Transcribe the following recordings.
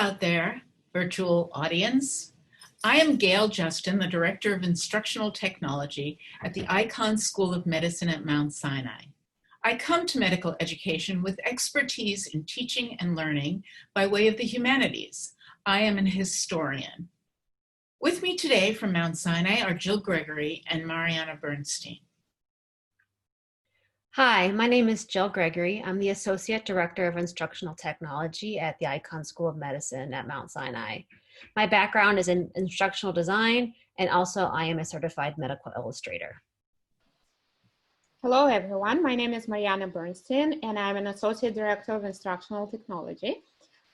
out there, virtual audience. I am Gale Justin, the Director of Instructional Technology at the Icahn School of Medicine at Mount Sinai. I come to medical education with expertise in teaching and learning by way of the humanities. I am an historian. With me today from Mount Sinai are Gregory and Mariana Bernstein. Hi, my name is Jill Gregory. I'm the Associate Director of Instructional Technology at the Icahn School of Medicine at Mount Sinai. My background is in instructional design, and also I am a certified medical illustrator. Hello, everyone. My name is Mariana Bernstein, and I'm an Associate Director of Instructional Technology.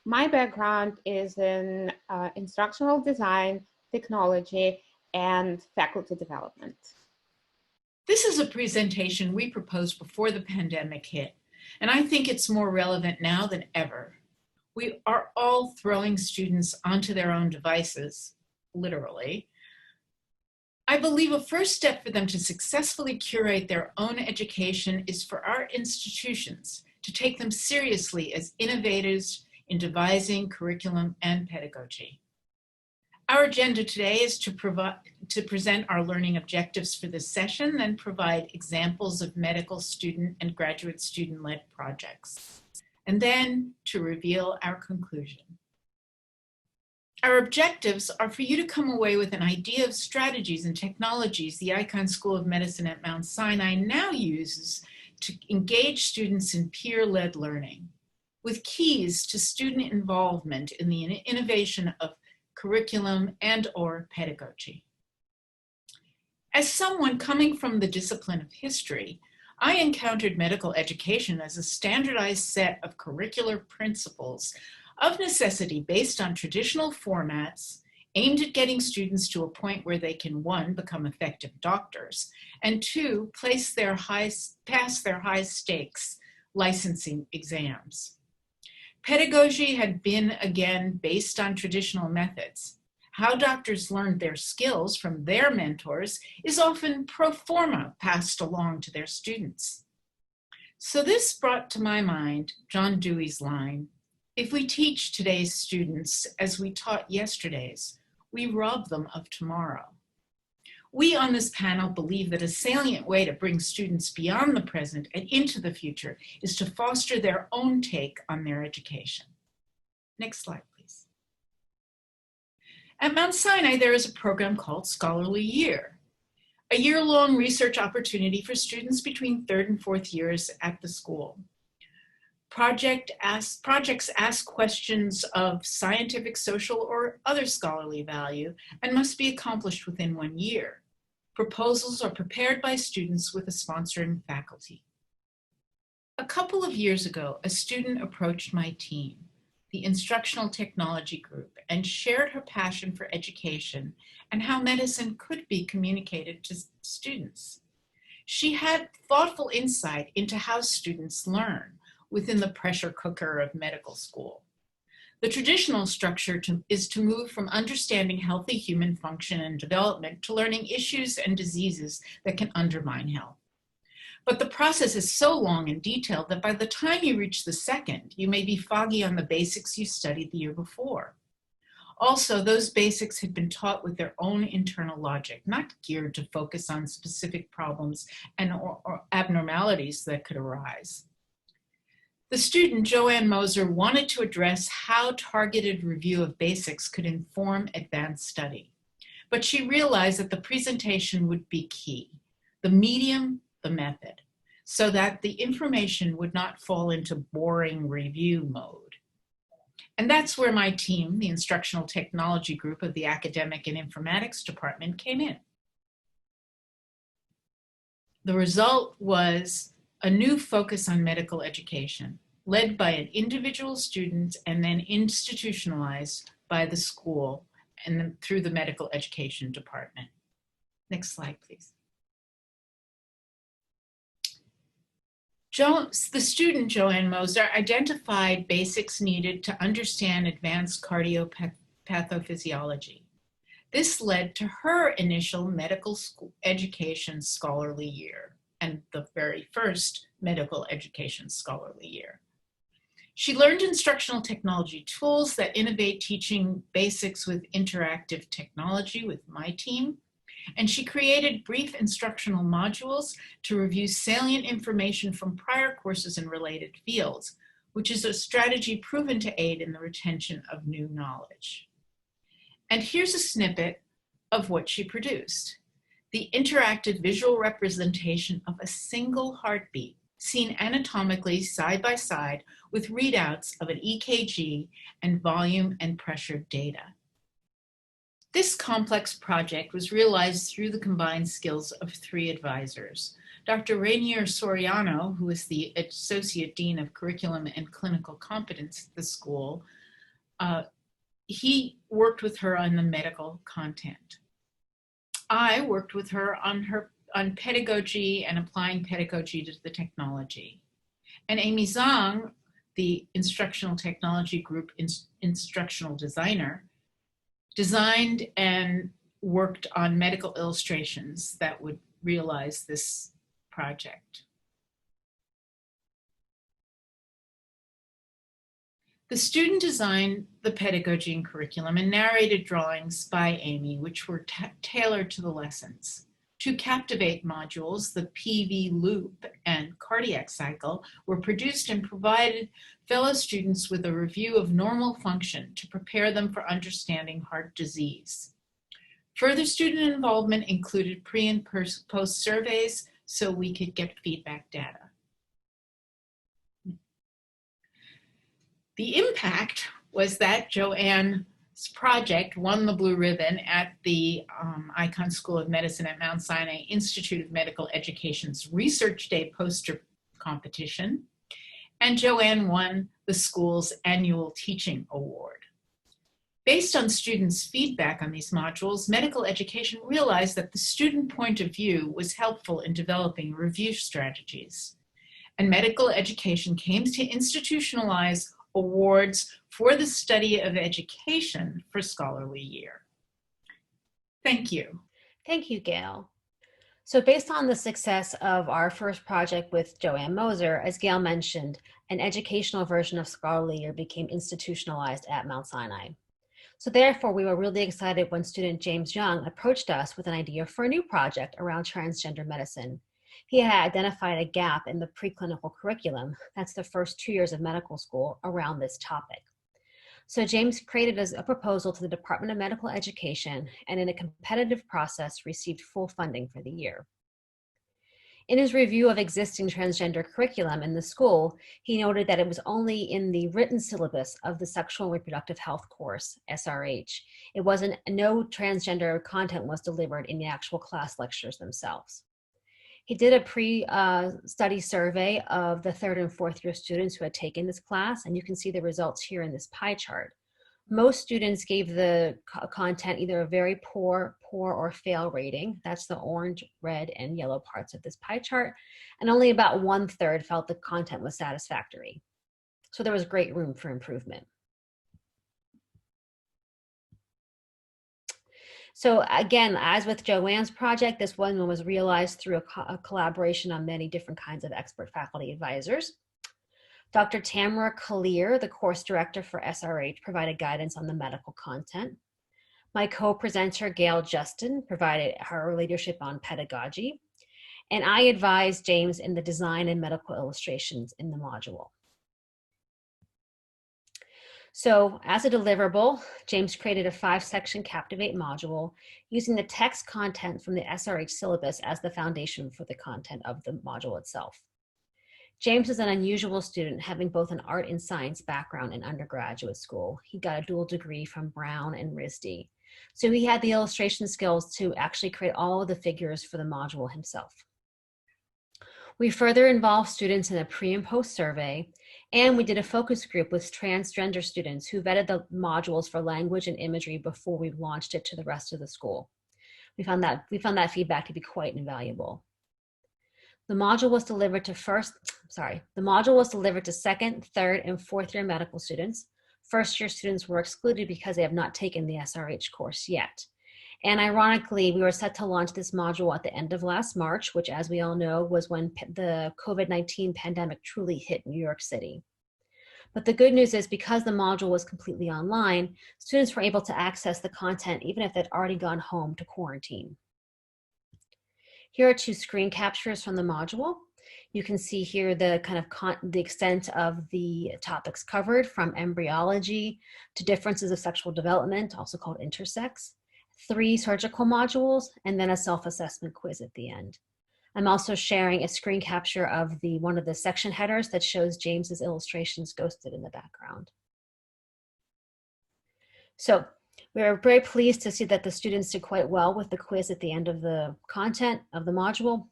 My background is in instructional design, technology, and faculty development. This is a presentation we proposed before the pandemic hit, and I think it's more relevant now than ever. We are all throwing students onto their own devices, literally. I believe a first step for them to successfully curate their own education is for our institutions to take them seriously as innovators in devising curriculum and pedagogy. Our agenda today is to present our learning objectives for this session, then provide examples of medical student and graduate student-led projects, and then to reveal our conclusion. Our objectives are for you to come away with an idea of strategies and technologies the Icahn School of Medicine at Mount Sinai now uses to engage students in peer-led learning, with keys to student involvement in the innovation of curriculum and/or pedagogy. As someone coming from the discipline of history, I encountered medical education as a standardized set of curricular principles of necessity based on traditional formats aimed at getting students to a point where they can, one, become effective doctors, and two, pass their high stakes licensing exams. Pedagogy had been, again, based on traditional methods. How doctors learned their skills from their mentors is often pro forma passed along to their students. So this brought to my mind John Dewey's line, "If we teach today's students as we taught yesterday's, we rob them of tomorrow." We on this panel believe that a salient way to bring students beyond the present and into the future is to foster their own take on their education. Next slide, please. At Mount Sinai, there is a program called Scholarly Year, a year-long research opportunity for students between third and fourth years at the school. Projects ask questions of scientific, social, or other scholarly value and must be accomplished within 1 year. Proposals are prepared by students with a sponsoring faculty. A couple of years ago, a student approached my team, the Instructional Technology Group, and shared her passion for education and how medicine could be communicated to students. She had thoughtful insight into how students learn within the pressure cooker of medical school. The traditional structure is to move from understanding healthy human function and development to learning issues and diseases that can undermine health. But the process is so long and detailed that by the time you reach the second, you may be foggy on the basics you studied the year before. Also, those basics had been taught with their own internal logic, not geared to focus on specific problems and or abnormalities that could arise. The student, Joanne Moser, wanted to address how targeted review of basics could inform advanced study. But she realized that the presentation would be key, the medium, the method, so that the information would not fall into boring review mode. And that's where my team, the Instructional Technology Group of the Academic and Informatics Department, came in. The result was a new focus on medical education, led by an individual student and then institutionalized by the school and then through the medical education department. Next slide, please. The student, Joanne Moser, identified basics needed to understand advanced cardio-pathophysiology. This led to her initial medical education scholarly year and the very first medical education scholarly year. She learned instructional technology tools that innovate teaching basics with interactive technology with my team. And she created brief instructional modules to review salient information from prior courses in related fields, which is a strategy proven to aid in the retention of new knowledge. And here's a snippet of what she produced. The interactive visual representation of a single heartbeat seen anatomically side by side with readouts of an EKG and volume and pressure data. This complex project was realized through the combined skills of 3 advisors. Dr. Rainier Soriano, who is the Associate Dean of Curriculum and Clinical Competence at the school, he worked with her on the medical content. I worked with her on pedagogy and applying pedagogy to the technology. And Amy Zhang, the Instructional Technology Group instructional designer, designed and worked on medical illustrations that would realize this project. The student designed the pedagogy and curriculum and narrated drawings by Amy, which were tailored to the lessons. 2 Captivate modules, the PV Loop and Cardiac Cycle, were produced and provided fellow students with a review of normal function to prepare them for understanding heart disease. Further student involvement included pre and post surveys so we could get feedback data. The impact was that Joanne's project won the blue ribbon at the Icahn School of Medicine at Mount Sinai Institute of Medical Education's Research Day poster competition, and Joanne won the school's annual teaching award. Based on students' feedback on these modules, medical education realized that the student point of view was helpful in developing review strategies. And medical education came to institutionalize awards for the study of education for scholarly year. Thank you. Thank you, Gale. So based on the success of our first project with Joanne Moser, as Gale mentioned, an educational version of scholarly year became institutionalized at Mount Sinai. So therefore, we were really excited when student James Young approached us with an idea for a new project around transgender medicine. He had identified a gap in the preclinical curriculum, that's the first 2 years of medical school, around this topic. So James created a proposal to the Department of Medical Education and in a competitive process received full funding for the year. In his review of existing transgender curriculum in the school, he noted that it was only in the written syllabus of the Sexual and Reproductive Health course, SRH. No transgender content was delivered in the actual class lectures themselves. He did a pre-study survey of the 3rd and 4th year students who had taken this class, and you can see the results here in this pie chart. Most students gave the content either a very poor, or fail rating. That's the orange, red, and yellow parts of this pie chart. And only about 1/3 felt the content was satisfactory. So there was great room for improvement. So again, as with Joanne's project, this one was realized through a collaboration on many different kinds of expert faculty advisors. Dr. Tamara Kalir, the course director for SRH, provided guidance on the medical content. My co-presenter, Gale Justin, provided her leadership on pedagogy. And I advised James in the design and medical illustrations in the module. So as a deliverable, James created a 5-section Captivate module using the text content from the SRH syllabus as the foundation for the content of the module itself. James is an unusual student, having both an art and science background in undergraduate school. He got a dual degree from Brown and RISD. So he had the illustration skills to actually create all of the figures for the module himself. We further involved students in a pre and post survey, and we did a focus group with transgender students who vetted the modules for language and imagery before we launched it to the rest of the school. We found that feedback to be quite invaluable. The module was delivered to 2nd, 3rd, and 4th year medical students. 1st year students were excluded because they have not taken the SRH course yet. And ironically, we were set to launch this module at the end of last March, which, as we all know, was when the COVID-19 pandemic truly hit New York City. But the good news is because the module was completely online, students were able to access the content even if they'd already gone home to quarantine. Here are two screen captures from the module. You can see here the kind of the extent of the topics covered, from embryology to differences of sexual development, also called intersex, 3 surgical modules, and then a self-assessment quiz at the end. I'm also sharing a screen capture of one of the section headers that shows James's illustrations ghosted in the background. So we are very pleased to see that the students did quite well with the quiz at the end of the content of the module,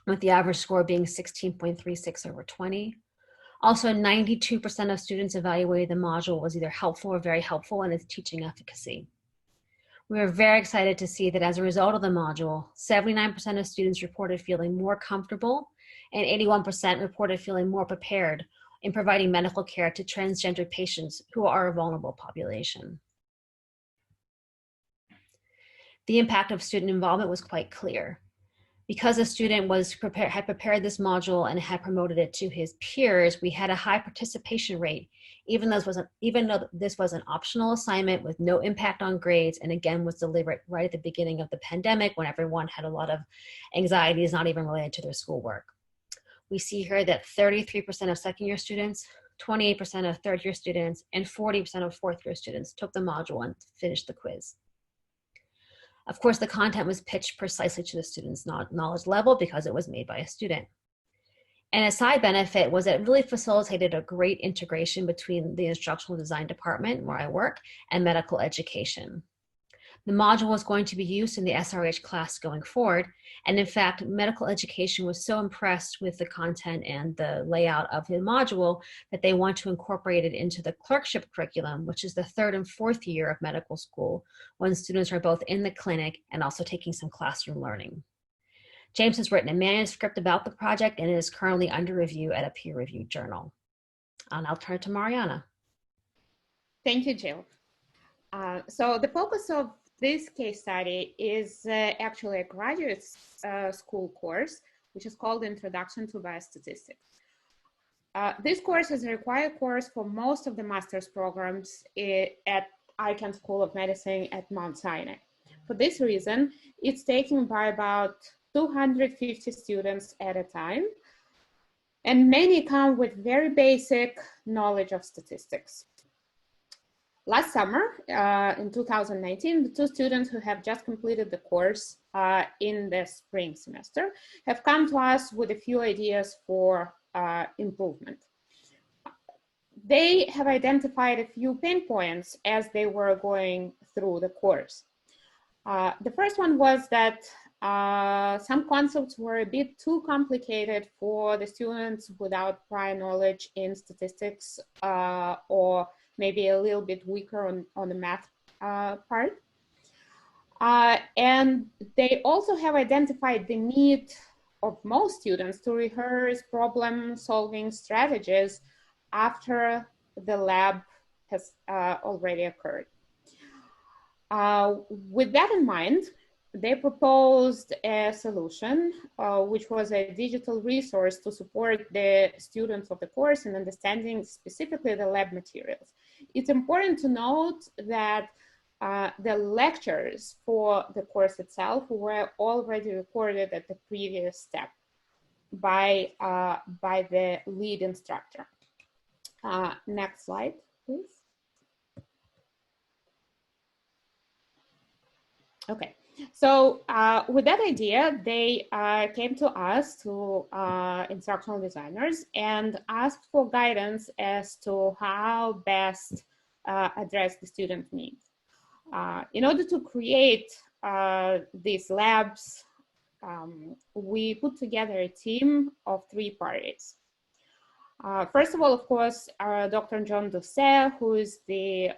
with the average score being 16.36 over 20. Also, 92% of students evaluated the module was either helpful or very helpful in its teaching efficacy. We are very excited to see that as a result of the module, 79% of students reported feeling more comfortable and 81% reported feeling more prepared in providing medical care to transgender patients who are a vulnerable population. The impact of student involvement was quite clear. Because a student had prepared this module and had promoted it to his peers, we had a high participation rate, even though this was an optional assignment with no impact on grades, and again was delivered right at the beginning of the pandemic when everyone had a lot of anxieties not even related to their schoolwork. We see here that 33% of second-year students, 28% of third-year students, and 40% of fourth-year students took the module and finished the quiz. Of course, the content was pitched precisely to the student's knowledge level because it was made by a student. And a side benefit was that it really facilitated a great integration between the instructional design department, where I work, and medical education. The module was going to be used in the SRH class going forward. And in fact, medical education was so impressed with the content and the layout of the module that they want to incorporate it into the clerkship curriculum, which is the 3rd and 4th year of medical school, when students are both in the clinic and also taking some classroom learning. James has written a manuscript about the project and it is currently under review at a peer-reviewed journal. I'll now turn it to Mariana. Thank you, Jill. So the focus of this case study is actually a graduate school course, which is called Introduction to Biostatistics. This course is a required course for most of the master's programs at Icahn School of Medicine at Mount Sinai. For this reason, it's taken by about 250 students at a time, and many come with very basic knowledge of statistics. Last summer, in 2019, the 2 students who have just completed the course in the spring semester have come to us with a few ideas for improvement. They have identified a few pain points as they were going through the course. The first one was that some concepts were a bit too complicated for the students without prior knowledge in statistics or maybe a little bit weaker on the math part. And they also have identified the need of most students to rehearse problem-solving strategies after the lab has already occurred. With that in mind, they proposed a solution, which was a digital resource to support the students of the course in understanding specifically the lab materials. It's important to note that the lectures for the course itself were already recorded at the previous step by the lead instructor. Next slide, please. Okay. So with that idea, they came to us, to instructional designers, and asked for guidance as to how best address the student needs. In order to create these labs, we put together a team of 3 parties. First of all, of course, Dr. John Doucet, who is the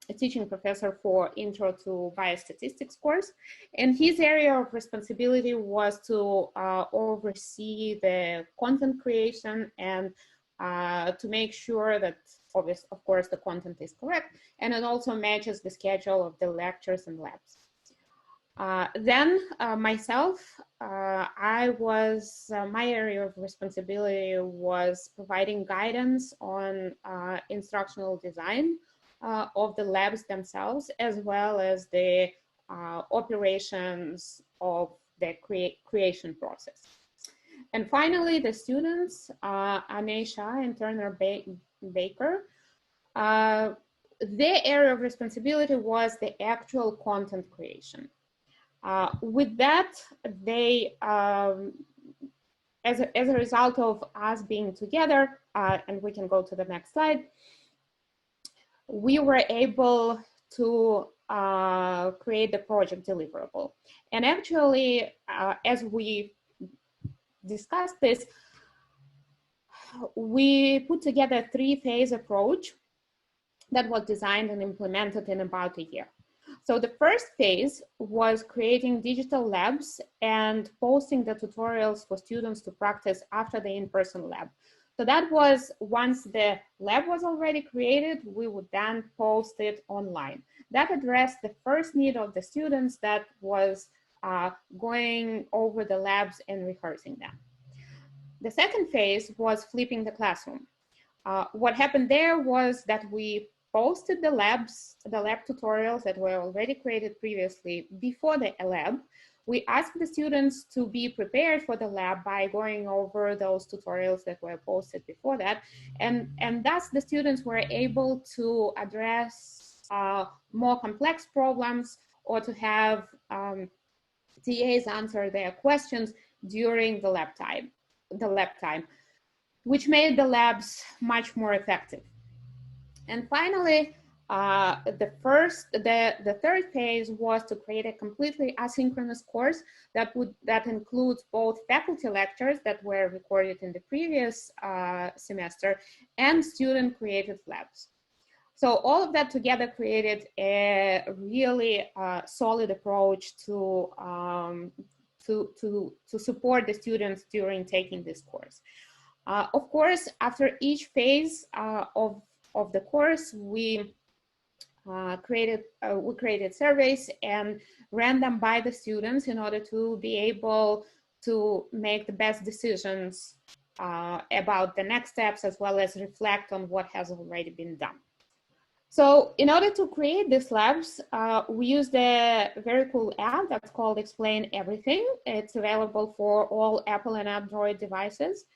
a teaching professor for Intro to Biostatistics course, and his area of responsibility was to oversee the content creation and to make sure that, of course, the content is correct, and it also matches the schedule of the lectures and labs. Myself, my area of responsibility was providing guidance on instructional design of the labs themselves, as well as the operations of the creation process. And finally, the students, Anesha and Turner Baker, their area of responsibility was the actual content creation. With that, they, as a result of us being together, and we can go to the next slide, we were able to create the project Deliverable. And actually, as we discussed this, we put together a three-phase approach that was designed and implemented in about a year. So the first phase was creating digital labs and posting the tutorials for students to practice after the in-person lab. So that was, once the lab was already created, we would then post it online. That addressed the first need of the students, that was going over the labs and rehearsing them. The second phase was flipping the classroom. What happened there was that we posted the lab tutorials that were already created previously before the lab. We asked the students to be prepared for the lab by going over those tutorials that were posted before that. And thus the students were able to address more complex problems, or to have TAs answer their questions during the lab time, which made the labs much more effective. And finally, the third phase was to create a completely asynchronous course that includes both faculty lectures that were recorded in the previous semester and student created labs. So all of that together created a really solid approach to support the students during taking this course. Of course, after each phase of the course, we created surveys and ran them by the students in order to be able to make the best decisions about the next steps, as well as reflect on what has already been done. So in order to create these labs, we used a very cool app that's called Explain Everything. It's available for all Apple and Android devices.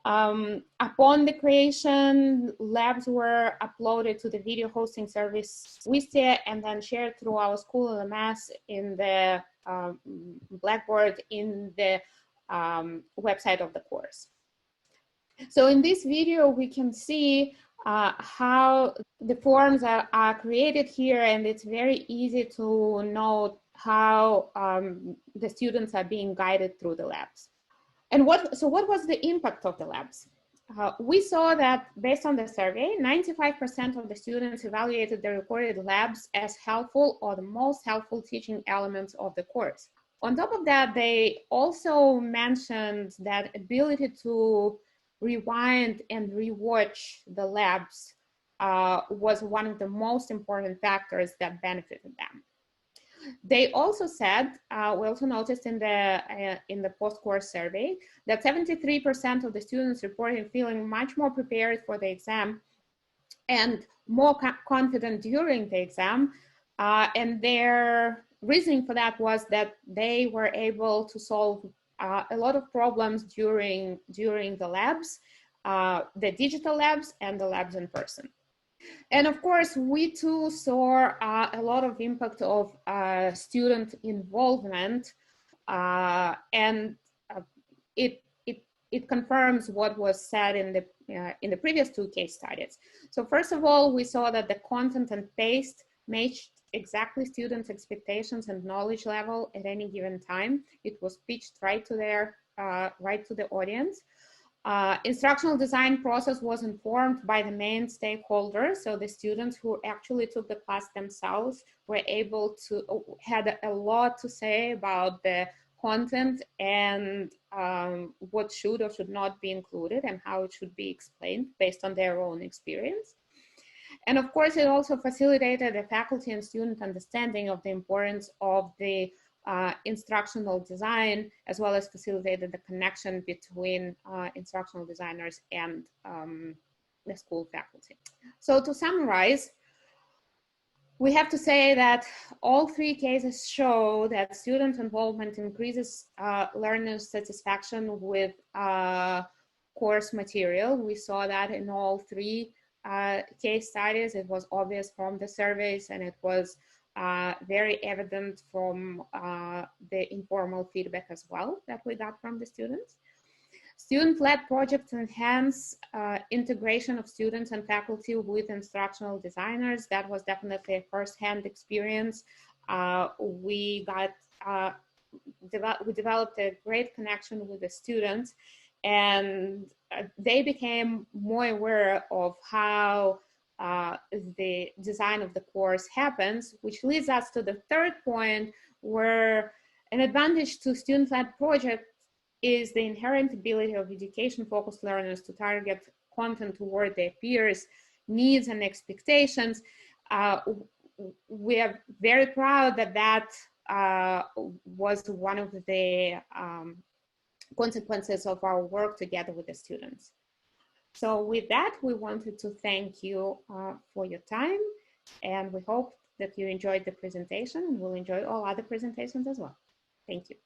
Upon the creation, labs were uploaded to the video hosting service Wistia and then shared through our school LMS in the Blackboard in the website of the course. So in this video, we can see how the forms are created here, and it's very easy to note how the students are being guided through the labs. And what was the impact of the labs? We saw that based on the survey, 95% of the students evaluated the recorded labs as helpful or the most helpful teaching elements of the course. On top of that, they also mentioned that ability to rewind and rewatch the labs was one of the most important factors that benefited them. They also said, we also noticed in the post-course survey, that 73% of the students reported feeling much more prepared for the exam and more confident during the exam. And their reasoning for that was that they were able to solve a lot of problems during the labs, the digital labs and the labs in person. And of course, we too saw a lot of impact of student involvement, and it confirms what was said in the previous two case studies. So first of all, we saw that the content and pace matched exactly students' expectations and knowledge level at any given time. It was pitched right to the audience. Instructional design process was informed by the main stakeholders. So the students who actually took the class themselves were able to, had a lot to say about the content and what should or should not be included and how it should be explained based on their own experience. And of course, it also facilitated the faculty and student understanding of the importance of the instructional design, as well as facilitated the connection between instructional designers and the school faculty. So to summarize, we have to say that all three cases show that student involvement increases learners' satisfaction with course material. We saw that in all three case studies. It was obvious from the surveys, and it was very evident from the informal feedback as well that we got from the students. Student-led projects enhance integration of students and faculty with instructional designers. That was definitely a first-hand experience. We developed a great connection with the students, and they became more aware of how the design of the course happens, which leads us to the third point, where an advantage to student-led projects is the inherent ability of education-focused learners to target content toward their peers' needs and expectations. We are very proud that that was one of the consequences of our work together with the students. So with that, we wanted to thank you for your time, and we hope that you enjoyed the presentation and will enjoy all other presentations as well. Thank you.